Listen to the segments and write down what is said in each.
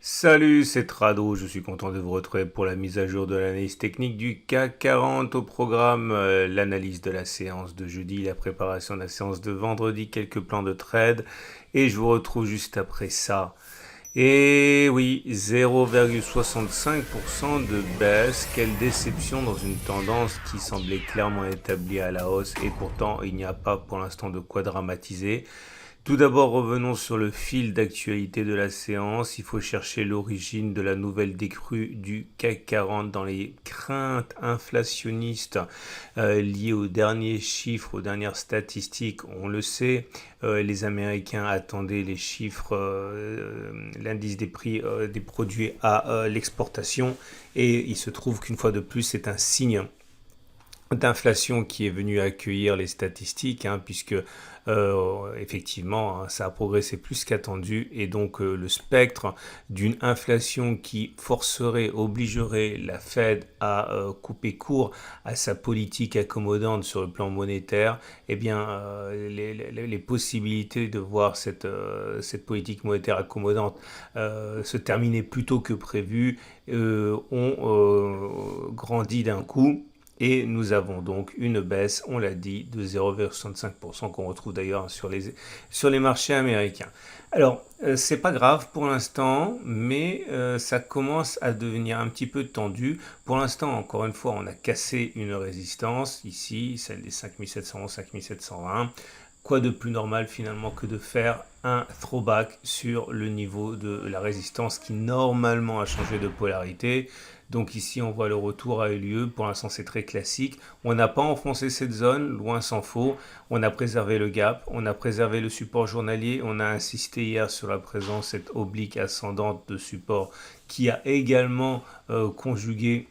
Salut, c'est Trado, je suis content de vous retrouver pour la mise à jour de l'analyse technique du CAC 40 au programme, l'analyse de la séance de jeudi, la préparation de la séance de vendredi, quelques plans de trade et je vous retrouve juste après ça. Et oui, 0,65% de baisse, quelle déception dans une tendance qui semblait clairement établie à la hausse et pourtant il n'y a pas pour l'instant de quoi dramatiser. Tout d'abord, revenons sur le fil d'actualité de la séance. Il faut chercher l'origine de la nouvelle décrue du CAC 40 dans les craintes inflationnistes liées aux derniers chiffres, aux dernières statistiques. On le sait, les Américains attendaient les chiffres, l'indice des prix des produits à l'exportation et il se trouve qu'une fois de plus, c'est un signe d'inflation qui est venu accueillir les statistiques, puisque effectivement, ça a progressé plus qu'attendu, et donc le spectre d'une inflation qui forcerait, obligerait la Fed à couper court à sa politique accommodante sur le plan monétaire, eh bien, les possibilités de voir cette politique monétaire accommodante se terminer plus tôt que prévu ont grandi d'un coup. Et nous avons donc une baisse, on l'a dit, de 0,65% qu'on retrouve d'ailleurs sur les marchés américains. Alors, c'est pas grave pour l'instant, mais ça commence à devenir un petit peu tendu. Pour l'instant, encore une fois, on a cassé une résistance ici, celle des 5711, 5720. Quoi de plus normal finalement que de faire un throwback sur le niveau de la résistance qui normalement a changé de polarité. Donc ici, on voit le retour a eu lieu. Pour l'instant, c'est très classique. On n'a pas enfoncé cette zone, loin s'en faut. On a préservé le gap, on a préservé le support journalier. On a insisté hier sur la présence cette oblique ascendante de support qui a également conjugué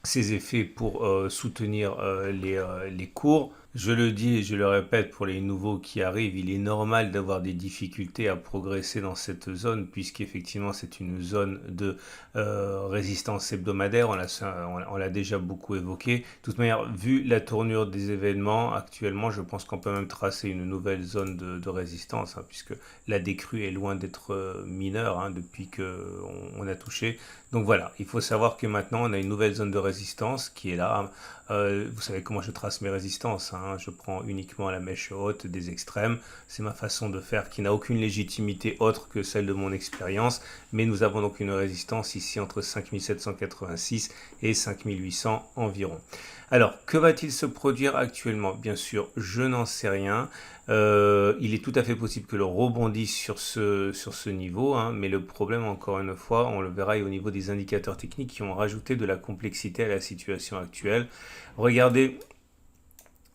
ses effets pour soutenir les cours. Je le dis et je le répète pour les nouveaux qui arrivent, il est normal d'avoir des difficultés à progresser dans cette zone puisqu'effectivement c'est une zone de résistance hebdomadaire, on l'a déjà beaucoup évoqué. De toute manière, vu la tournure des événements actuellement, je pense qu'on peut même tracer une nouvelle zone de résistance puisque la décrue est loin d'être mineure depuis qu'on a touché. Donc voilà, il faut savoir que maintenant on a une nouvelle zone de résistance qui est là. Vous savez comment je trace mes résistances, je prends uniquement la mèche haute des extrêmes. C'est ma façon de faire qui n'a aucune légitimité autre que celle de mon expérience. Mais nous avons donc une résistance ici entre 5786 et 5800 environ. Alors, que va-t-il se produire actuellement? Bien sûr, je n'en sais rien. Il est tout à fait possible que le rebondisse sur ce niveau, mais le problème, encore une fois, on le verra au niveau des indicateurs techniques qui ont rajouté de la complexité à la situation actuelle. Regardez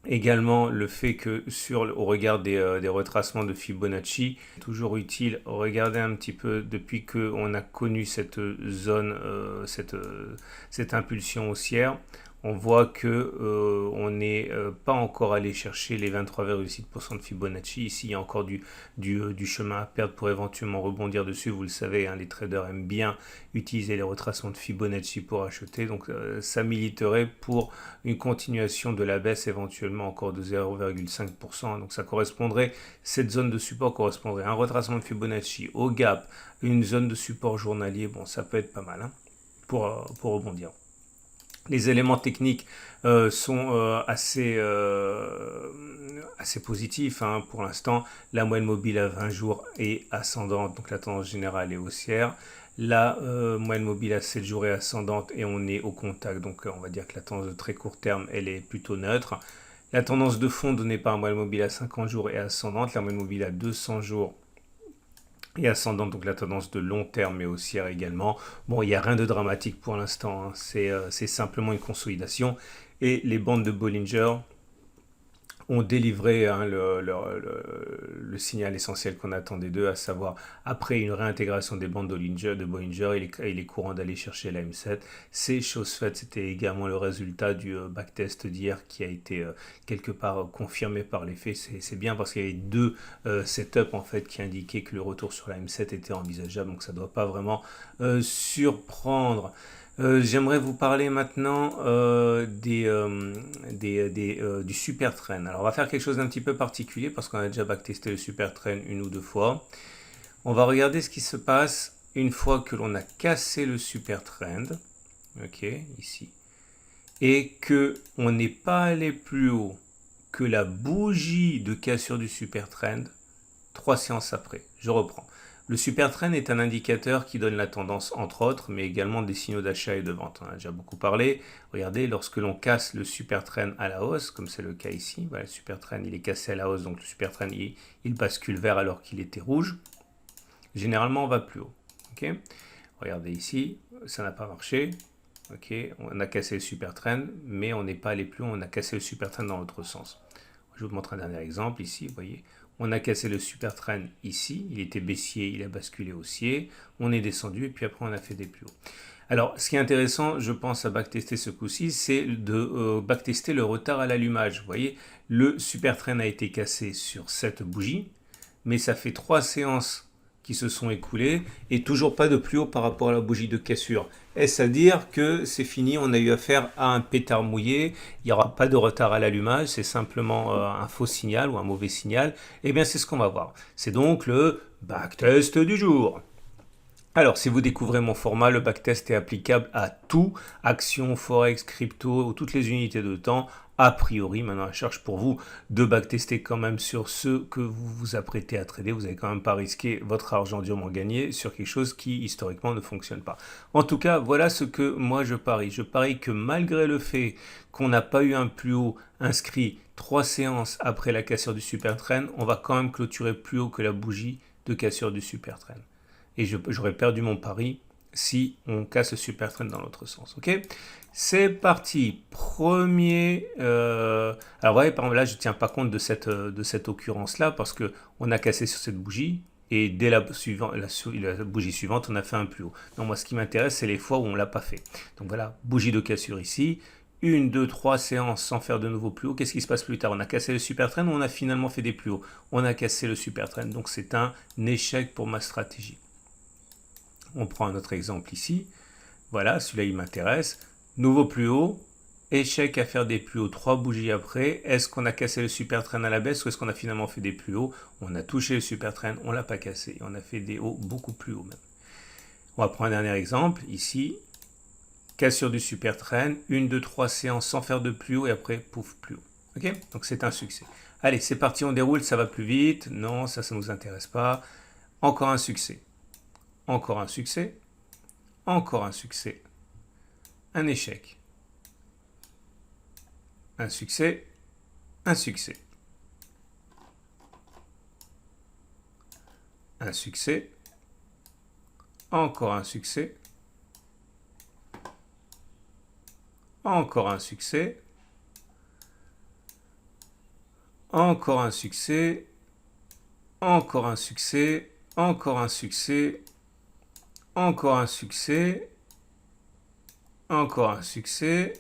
également le fait que au regard des retracements de Fibonacci, toujours utile, regardez un petit peu depuis qu'on a connu cette zone, cette impulsion haussière. On voit que on n'est pas encore allé chercher les 23,6% de Fibonacci. Ici, il y a encore du chemin à perdre pour éventuellement rebondir dessus. Vous le savez, les traders aiment bien utiliser les retracements de Fibonacci pour acheter. Donc, ça militerait pour une continuation de la baisse éventuellement encore de 0,5%. Donc, ça correspondrait, cette zone de support correspondrait à un retracement de Fibonacci au gap, une zone de support journalier. Bon, ça peut être pas mal pour rebondir. Les éléments techniques sont assez positifs pour l'instant. La moyenne mobile à 20 jours est ascendante, donc la tendance générale est haussière. La moyenne mobile à 7 jours est ascendante et on est au contact, donc on va dire que la tendance de très court terme, elle est plutôt neutre. La tendance de fond donnée par la moyenne mobile à 50 jours est ascendante, la moyenne mobile à 200 jours et ascendante, donc la tendance de long terme est haussière également. Bon, il n'y a rien de dramatique pour l'instant, c'est simplement une consolidation. Et les bandes de Bollinger ont délivré le signal essentiel qu'on attendait d'eux, à savoir après une réintégration des bandes de Bollinger, il est courant d'aller chercher la M7. C'est chose faite, c'était également le résultat du backtest d'hier qui a été quelque part confirmé par les faits. C'est bien parce qu'il y avait deux setups en fait qui indiquaient que le retour sur la M7 était envisageable, donc ça ne doit pas vraiment surprendre. J'aimerais vous parler maintenant du super train. Alors on va faire quelque chose d'un petit peu particulier parce qu'on a déjà backtesté le super train une ou deux fois. On va regarder ce qui se passe une fois que l'on a cassé le super trend, ok, ici, et que on n'est pas allé plus haut que la bougie de cassure du super trend, 3 séances après. Je reprends. Le super trend est un indicateur qui donne la tendance, entre autres, mais également des signaux d'achat et de vente. On en a déjà beaucoup parlé. Regardez, lorsque l'on casse le super trend à la hausse, comme c'est le cas ici, voilà, le super trend il est cassé à la hausse, donc le super trend il bascule vert alors qu'il était rouge. Généralement, on va plus haut. Okay, regardez ici, ça n'a pas marché. Ok, on a cassé le super trend, mais on n'est pas allé plus haut, on a cassé le super trend dans l'autre sens. Je vous montre un dernier exemple ici, vous voyez. On a cassé le super trend ici, il était baissier, il a basculé haussier, on est descendu et puis après on a fait des plus hauts. Alors, ce qui est intéressant, je pense, à backtester ce coup-ci, c'est de backtester le retard à l'allumage. Vous voyez, le super trend a été cassé sur cette bougie, mais ça fait 3 séances qui se sont écoulées et toujours pas de plus haut par rapport à la bougie de cassure. Est-ce à dire que c'est fini, on a eu affaire à un pétard mouillé, il n'y aura pas de retard à l'allumage, c'est simplement un faux signal ou un mauvais signal? Eh bien, c'est ce qu'on va voir. C'est donc le backtest du jour. Alors, si vous découvrez mon format, le backtest est applicable à tout, actions, forex, crypto, ou toutes les unités de temps. A priori, maintenant, la charge pour vous de backtester quand même sur ce que vous vous apprêtez à trader. Vous n'avez quand même pas risqué votre argent durement gagné sur quelque chose qui, historiquement, ne fonctionne pas. En tout cas, voilà ce que moi je parie. Je parie que malgré le fait qu'on n'a pas eu un plus haut inscrit 3 séances après la cassure du super trend, on va quand même clôturer plus haut que la bougie de cassure du super trend. Et j'aurais perdu mon pari si on casse le super trend dans l'autre sens. Ok, c'est parti. Premier. Alors, vous voyez, par exemple, là, je ne tiens pas compte de cette occurrence-là parce qu'on a cassé sur cette bougie et dès la bougie suivante, on a fait un plus haut. Donc, moi, ce qui m'intéresse, c'est les fois où on ne l'a pas fait. Donc, voilà, bougie de cassure ici. 1, 2, 3 séances sans faire de nouveau plus haut. Qu'est-ce qui se passe plus tard? On a cassé le super trend ou on a finalement fait des plus hauts? On a cassé le super trend. Donc, c'est un échec pour ma stratégie. On prend un autre exemple ici. Voilà, celui-là, il m'intéresse. Nouveau plus haut. Échec à faire des plus hauts 3 bougies après. Est-ce qu'on a cassé le super trend à la baisse ou est-ce qu'on a finalement fait des plus hauts? On a touché le super trend, on ne l'a pas cassé. On a fait des hauts beaucoup plus hauts même. On va prendre un dernier exemple. Ici, cassure du super trend. 1, 2, 3 séances sans faire de plus haut et après, pouf, plus haut. Ok, donc c'est un succès. Allez, c'est parti, on déroule, ça va plus vite. Non, ça ne nous intéresse pas. Encore un succès. Encore un succès, encore un succès, un échec, un succès, un succès, un succès, encore un succès, encore un succès, encore un succès, encore un succès, encore un succès, encore un succès, encore un succès.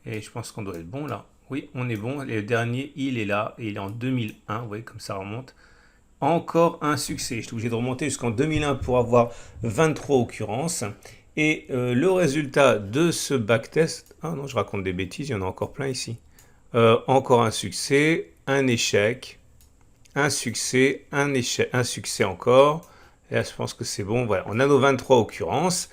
Et je pense qu'on doit être bon là. Oui, on est bon. Le dernier, il est là. Et il est en 2001. Vous voyez comme ça remonte. Encore un succès. Je suis obligé de remonter jusqu'en 2001 pour avoir 23 occurrences. Et le résultat de ce backtest... Ah non, je raconte des bêtises. Il y en a encore plein ici. Encore un succès, un échec, un succès, un échec, un succès encore. Et là, je pense que c'est bon. Voilà, on a nos 23 occurrences.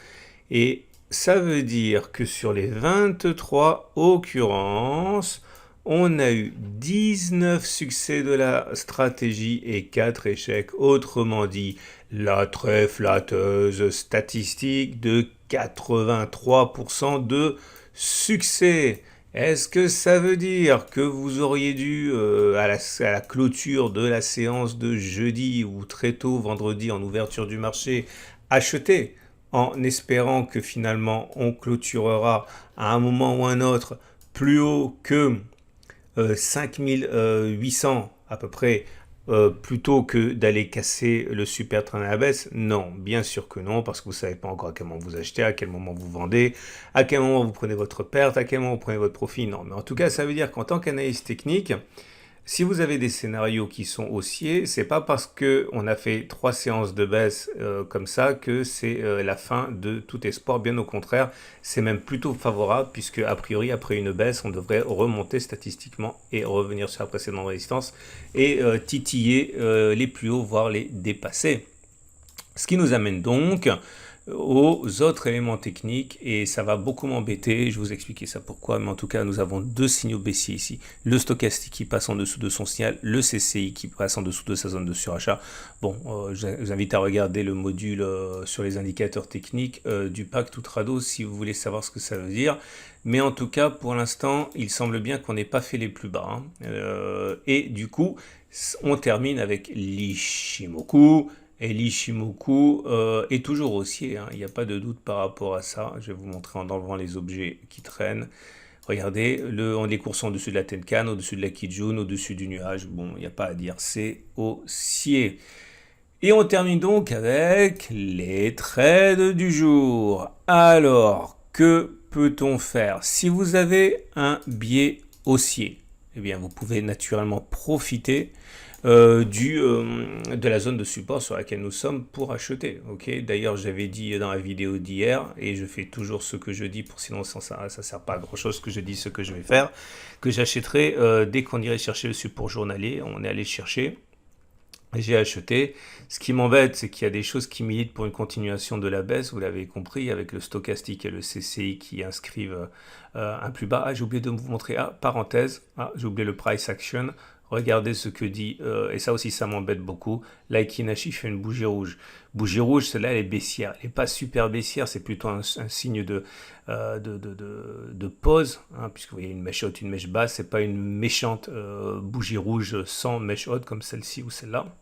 Et ça veut dire que sur les 23 occurrences, on a eu 19 succès de la stratégie et 4 échecs. Autrement dit, la très flatteuse statistique de 83% de succès. Est-ce que ça veut dire que vous auriez dû, à la clôture de la séance de jeudi ou très tôt vendredi en ouverture du marché, acheter en espérant que finalement on clôturera à un moment ou un autre plus haut que 5800 à peu près, plutôt que d'aller casser le super trend à la baisse? Non, bien sûr que non, parce que vous ne savez pas encore à quel moment vous achetez, à quel moment vous vendez, à quel moment vous prenez votre perte, à quel moment vous prenez votre profit. Non, mais en tout cas, ça veut dire qu'en tant qu'analyste technique, Si vous avez des scénarios qui sont haussiers, c'est pas parce que on a fait 3 séances de baisse comme ça que c'est la fin de tout espoir. Bien au contraire, c'est même plutôt favorable puisque a priori après une baisse, on devrait remonter statistiquement et revenir sur la précédente résistance et titiller les plus hauts, voire les dépasser. Ce qui nous amène donc aux autres éléments techniques et ça va beaucoup m'embêter, je vais vous expliquer ça pourquoi, mais en tout cas nous avons deux signaux baissiers ici, le stochastique qui passe en dessous de son signal, le CCI qui passe en dessous de sa zone de surachat. Bon, je vous invite à regarder le module sur les indicateurs techniques du pack tout trado si vous voulez savoir ce que ça veut dire, mais en tout cas pour l'instant il semble bien qu'on n'ait pas fait les plus bas, et du coup on termine avec l'Ishimoku. Et l'Ishimoku est toujours haussier, il n'y a pas de doute par rapport à ça. Je vais vous montrer en enlevant les objets qui traînent. Regardez, les cours sont au-dessus de la Tenkan, au-dessus de la Kijun, au-dessus du nuage. Bon, il n'y a pas à dire, c'est haussier. Et on termine donc avec les trades du jour. Alors, que peut-on faire? Si vous avez un biais haussier, eh bien, vous pouvez naturellement profiter de la zone de support sur laquelle nous sommes pour acheter. Okay, d'ailleurs, j'avais dit dans la vidéo d'hier, et je fais toujours ce que je dis, pour sinon ça ne sert pas à grand chose que je dis ce que je vais faire, que j'achèterai dès qu'on irait chercher le support journalier. On est allé chercher. J'ai acheté. Ce qui m'embête, c'est qu'il y a des choses qui militent pour une continuation de la baisse, vous l'avez compris, avec le stochastique et le CCI qui inscrivent un plus bas. Ah, j'ai oublié de vous montrer, parenthèse, j'ai oublié le price action. Regardez ce que dit, et ça aussi ça m'embête beaucoup, l'Aiki Nashi fait une bougie rouge. Bougie rouge, celle-là elle est baissière, elle n'est pas super baissière, c'est plutôt un signe de pause, puisque vous voyez une mèche haute, une mèche basse, c'est pas une méchante bougie rouge sans mèche haute comme celle-ci ou celle-là.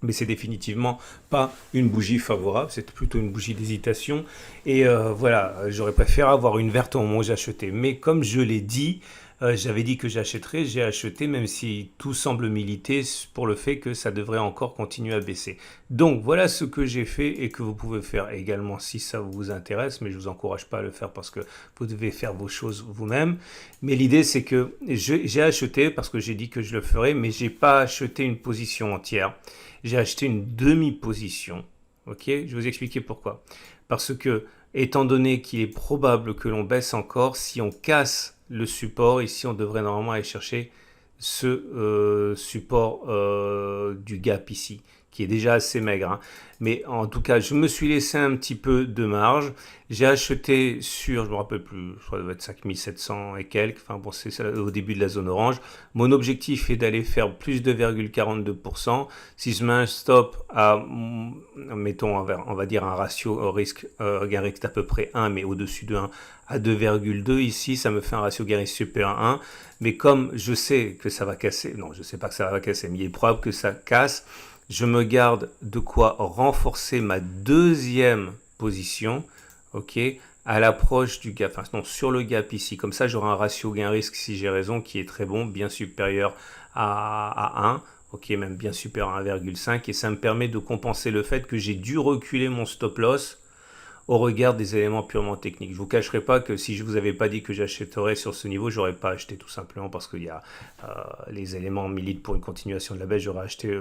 Mais c'est définitivement pas une bougie favorable, c'est plutôt une bougie d'hésitation. Et voilà, j'aurais préféré avoir une verte au moment où j'ai acheté. Mais comme je l'ai dit, j'avais dit que j'achèterais, j'ai acheté, même si tout semble militer pour le fait que ça devrait encore continuer à baisser. Donc voilà ce que j'ai fait et que vous pouvez faire également si ça vous intéresse, mais je ne vous encourage pas à le faire parce que vous devez faire vos choses vous-même. Mais l'idée c'est que j'ai acheté parce que j'ai dit que je le ferais, mais je n'ai pas acheté une position entière. J'ai acheté une demi-position. Ok, je vais vous expliquer pourquoi. Parce que, étant donné qu'il est probable que l'on baisse encore, si on casse le support, ici on devrait normalement aller chercher ce support du gap ici, qui est déjà assez maigre. Mais en tout cas, je me suis laissé un petit peu de marge. J'ai acheté sur, je me rappelle plus, je crois que ça doit être 5700 et quelques. Enfin bon, c'est au début de la zone orange. Mon objectif est d'aller faire plus de 2,42%. Si je mets un stop à, mettons, on va dire un ratio risque gain risque d'à peu près 1, mais au-dessus de 1 à 2,2 ici, ça me fait un ratio gain risque supérieur à 1. Mais comme je sais que ça va casser, non, je sais pas que ça va casser, mais il est probable que ça casse. Je me garde de quoi renforcer ma deuxième position, ok, à l'approche du gap, enfin non, sur le gap ici. Comme ça, j'aurai un ratio gain-risque, si j'ai raison, qui est très bon, bien supérieur à 1, ok, même bien supérieur à 1,5. Et ça me permet de compenser le fait que j'ai dû reculer mon stop-loss au regard des éléments purement techniques. Je ne vous cacherai pas que si je ne vous avais pas dit que j'achèterais sur ce niveau, je n'aurais pas acheté tout simplement parce qu'il y a les éléments militent pour une continuation de la baisse, j'aurais acheté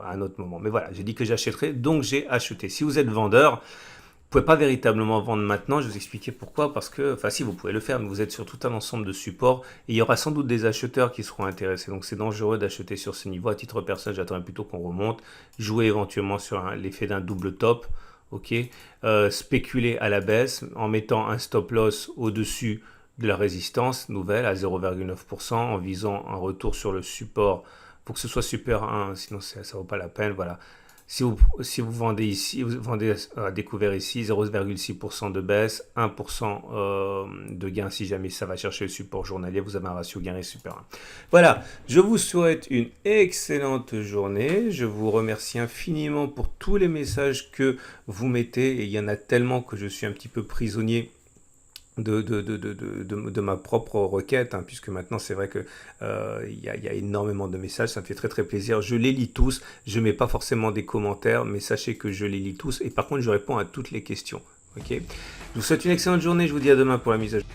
à un autre moment. Mais voilà, j'ai dit que j'achèterais, donc j'ai acheté. Si vous êtes vendeur, vous ne pouvez pas véritablement vendre maintenant, je vais vous expliquer pourquoi, parce que, enfin si vous pouvez le faire, mais vous êtes sur tout un ensemble de supports, et il y aura sans doute des acheteurs qui seront intéressés, donc c'est dangereux d'acheter sur ce niveau. À titre personnel, j'attendrai plutôt qu'on remonte, jouer éventuellement sur l'effet d'un double top, ok, spéculer à la baisse en mettant un stop loss au-dessus de la résistance nouvelle à 0,9% en visant un retour sur le support pour que ce soit supérieur à 1, sinon ça ne vaut pas la peine. Voilà. Si vous vendez ici, vous vendez à découvert ici 0,6% de baisse, 1% de gain si jamais ça va chercher le support journalier, vous avez un ratio gain supérieur. Voilà, je vous souhaite une excellente journée. Je vous remercie infiniment pour tous les messages que vous mettez et il y en a tellement que je suis un petit peu prisonnier de ma propre requête, puisque maintenant c'est vrai que il y a énormément de messages, ça me fait très très plaisir, je les lis tous, je mets pas forcément des commentaires, mais sachez que je les lis tous, et par contre je réponds à toutes les questions, ok. Je vous souhaite une excellente journée, je vous dis à demain pour la mise à jour.